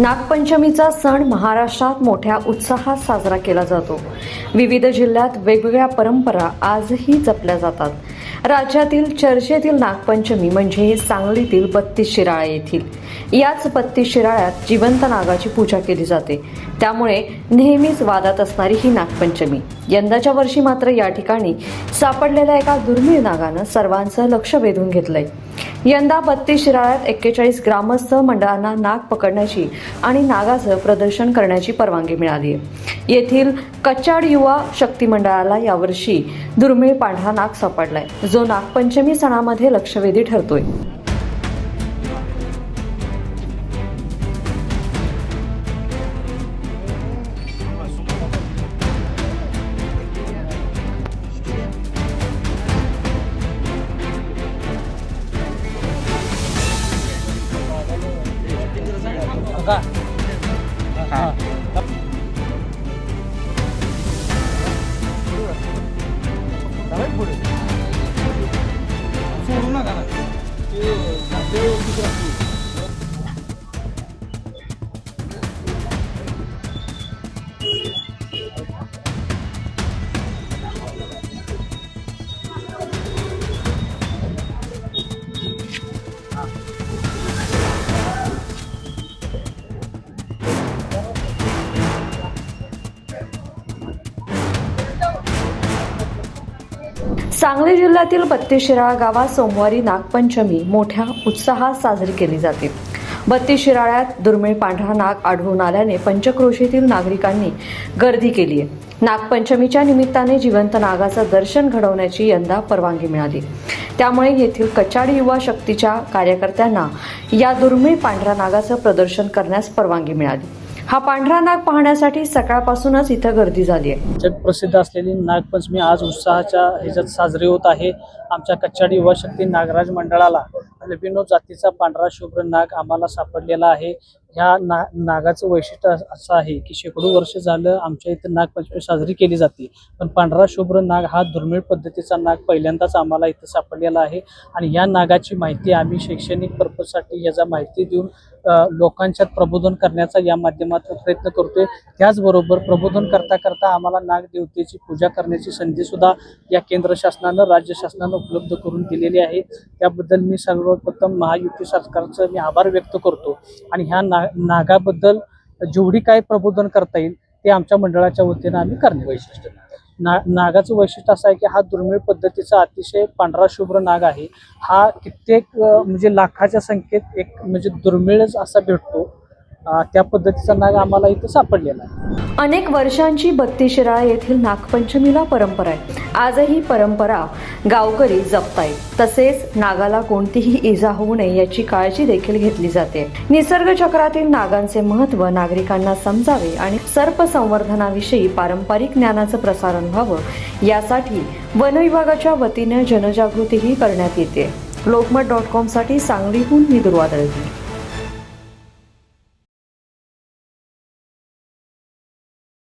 नागपंचमीचा सण महाराष्ट्रात मोठ्या उत्साहात साजरा केला जातो। विविध जिल्ह्यात वेगवेगळ्या परंपरा आजही जपल्या जातात। राज्यातील चर्चेतील नागपंचमी म्हणजे सांगलीतील 32 शिराळा येथील। याच 32 शिराळ्यात जिवंत नागाची पूजा केली जाते। त्यामुळे नेहमीच वादात असणारी ही नागपंचमी यंदाच्या वर्षी मात्र या ठिकाणी सापडलेल्या एका दुर्मिळ नागानं सर्वांचं लक्ष वेधून घेतलंय। यंदा 32 शिराळ्यात 41 ग्रामस्थ मंडळांना नाग पकडण्याची आणि नागाचं प्रदर्शन करण्याची परवानगी मिळाली आहे। येथील कच्चाड युवा शक्ती मंडळाला यावर्षी दुर्मिळ पांढरा नाग सापडलाय, जो नागपंचमी सणामध्ये लक्षवेधी ठरतोय। सांगली जिल्ह्यातील 32 शिराळा गावात सोमवारी नागपंचमी मोठ्या उत्साहात साजरी केली जाते। 32 शिराळ्यात दुर्मिळ पांढरा नाग आढळून आल्याने पंचक्रोशीतील नागरिकांनी गर्दी केली आहे। नागपंचमीच्या निमित्ताने जिवंत नागाचं दर्शन घडवण्याची यंदा परवानगी मिळाली। त्यामुळे येथील कचाड युवा शक्तीच्या कार्यकर्त्यांना या दुर्मिळ पांढऱ्या नागाचं प्रदर्शन करण्यास परवानगी मिळाली। हा पांढरा नाग पाहण्यासाठी सकाळपासूनच इथं गर्दी झाली आहे। जगप्रसिद्ध असलेली नागपंचमी आज उत्साहाच्या ह्याच्यात साजरी होत आहे। आमच्या कच्चाड युवा शक्ती नागराज मंडळाला अल्बिनो जातीचा पांढरा शुभ्र नाग आम्हाला सापडलेला आहे। ह्या नागाचं वैशिष्ट्य असं आहे की शेकडो वर्ष झालं आमच्या इथं नागपंचमी साजरी केली जाते, पण पांढरा शुभ्र नाग हा दुर्मिळ पद्धतीचा नाग पहिल्यांदाच आम्हाला इथं सापडलेला आहे। आणि या नागाची माहिती आम्ही शैक्षणिक पर्पजसाठी याचा माहिती देऊन लोकांच्यात प्रबोधन करण्याचा या माध्यमातून प्रयत्न करतोय। त्याचबरोबर प्रबोधन करता करता आम्हाला नागदेवतेची पूजा करण्याची संधी सुद्धा या केंद्र शासनानं राज्य शासनानं उपलब्ध करून दिलेली आहे। त्याबद्दल मी सर्वप्रथम महायुती सरकारचं मी आभार व्यक्त करतो। आणि ह्या नागाबद्दल जेवढी काय प्रबोधन करता येईल ते आमच्या मंडळाच्या वतीनं आम्ही करणार। वैशिष्ट्य नागाचं वैशिष्ट्य असं आहे की हा दुर्मिळ पद्धतीचा अतिशय पांढरा शुभ्र नाग आहे। हा कित्येक म्हणजे लाखाच्या संख्येत एक म्हणजे दुर्मिळच असा भेटतो। त्या पद्धतीचा नाग आम्हाला इथं सापडलेला आहे। अनेक वर्षांची 32 शिराळा येथील नागपंचमीला परंपरा आहे। आजही परंपरा गावकरी जपतायत। तसेच नागाला कोणतीही इजा होऊ नये याची काळजी देखील घेतली जाते। निसर्ग चक्रातील नागांचे महत्त्व नागरिकांना समजावे आणि सर्प संवर्धनाविषयी पारंपरिक ज्ञानाचं प्रसारण व्हावं यासाठी वन विभागाच्या वतीने जनजागृतीही करण्यात येते। लोकमत.com साठी सांगलीहून मी दुर्वा दळवी।